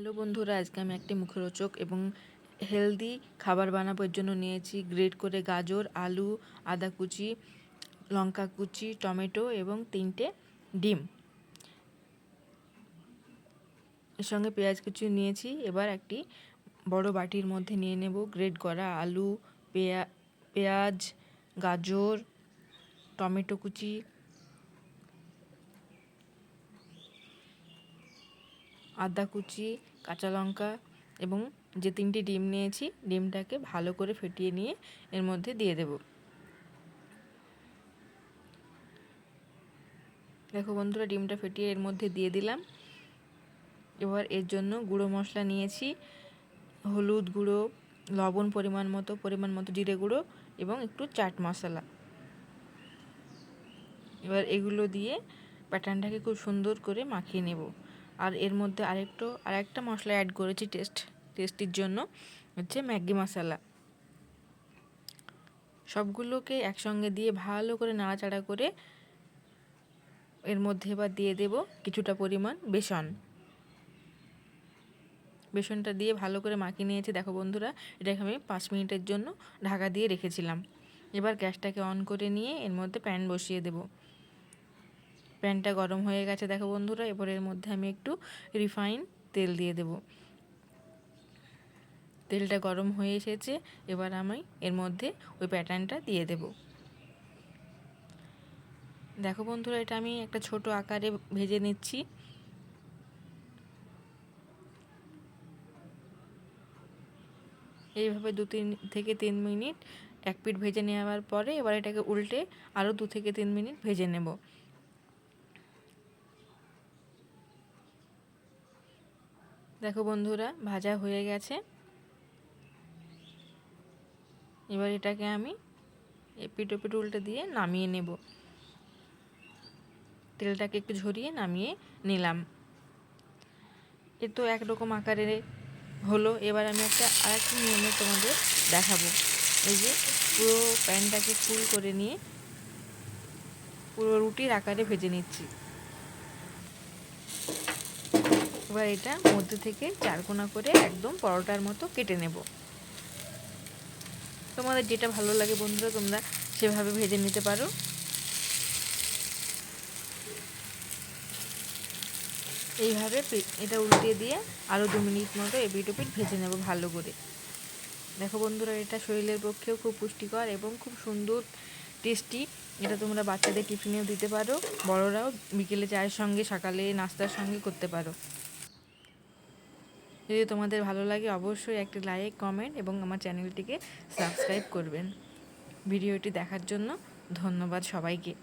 Hello বন্ধুরা, আজকে আমি একটি মুখরোচক এবং হেলদি খাবার বানাবার জন্য নিয়েছি গ্রেট করে গাজর, আলু, আদা কুচি, লঙ্কা কুচি, টমেটো এবং 3টে ডিম। এর সঙ্গে পেঁয়াজ কুচি নিয়েছি। এবার একটি বড় বাটির মধ্যে নিয়ে নেব গ্রেট করা আলু, পেঁয়াজ, গাজর, টমেটো কুচি, আদা কুচি, কাঁচা লঙ্কা এবং যে 3টি ডিম নিয়েছি, ডিমটাকে ভালো করে ফেটিয়ে নিয়ে এর মধ্যে দিয়ে দেব। দেখো বন্ধুরা, ডিমটা ফেটিয়ে এর মধ্যে দিয়ে দিলাম। এবার এর জন্য গুঁড়ো মশলা নিয়েছি, হলুদ গুঁড়ো, লবণ পরিমাণ মতো জিরে গুঁড়ো এবং একটু চাট মশলা। এবার এগুলো দিয়ে প্যাটার্নটাকে খুব সুন্দর করে মাখিয়ে নেব। আর এর মধ্যে আরেকটা মশলা অ্যাড করেছি টেস্টির জন্য, হচ্ছে ম্যাগি মশলা। সবগুলোকে একসঙ্গে দিয়ে ভালো করে নাড়াচাড়া করে এর মধ্যে এবার দিয়ে দেব কিছুটা পরিমাণ বেসনটা দিয়ে ভালো করে মাখিয়ে নিয়েছি। দেখো বন্ধুরা, এটাকে আমি 5 মিনিটের জন্য ঢাকা দিয়ে রেখেছিলাম। এবার গ্যাসটাকে অন করে নিয়ে এর মধ্যে প্যান বসিয়ে দেব। প্যানটা গরম হয়ে গেছে দেখো বন্ধুরা। এবার এর মধ্যে আমি একটু রিফাইন তেল দিয়ে দেব। তেলটা গরম হয়ে এসেছে। এবার আমি এর মধ্যে ওই প্যাটার্নটা দিয়ে দেব। দেখো বন্ধুরা, এটা আমি একটা ছোট আকারে ভেজে নিচ্ছি। এইভাবে 2 থেকে 3 মিনিট এক পিঠ ভেজে নেওয়ার পরে এবার এটাকে উল্টে আরও 2 থেকে 3 মিনিট ভেজে নেব। দেখো বন্ধুরা, ভাজা হয়ে গেছে। এবার এটাকে আমি এপিঠ ওপিঠ উল্টে দিয়ে নামিয়ে নেব। তেলটাকে একটু ঝরিয়ে নামিয়ে নিলাম। এ তো একরকম আকারে হলো। এবার আমি আরেকটা নিয়মে তোমাদের দেখাবো। এই যে পুরো প্যানটাকে ফুল করে নিয়ে পুরো রুটির আকারে ভেজে নিচ্ছি। এবার এটা মধ্যে থেকে 4 কোনা করে একদম পরোটার মতো কেটে নেব। তোমাদের যেটা ভালো লাগে বন্ধুরা, তোমরা সেভাবে ভেজে নিতে পারো। এইভাবে এটা উল্টে দিয়ে আরও 2 মিনিট মতো এপিঠ ওপিঠ ভেজে নেব ভালো করে। দেখো বন্ধুরা, এটা শরীরের পক্ষেও খুব পুষ্টিকর এবং খুব সুন্দর টেস্টি। এটা তোমরা বাচ্চাদের টিফিনেও দিতে পারো, বড়রাও বিকেলে চায়ের সঙ্গে, সকালে নাস্তার সঙ্গে করতে পারো। যদি তোমাদের ভালো লাগে অবশ্যই একটি লাইক, কমেন্ট এবং আমার চ্যানেলটিকে সাবস্ক্রাইব করবেন। ভিডিওটি দেখার জন্য ধন্যবাদ সবাইকে।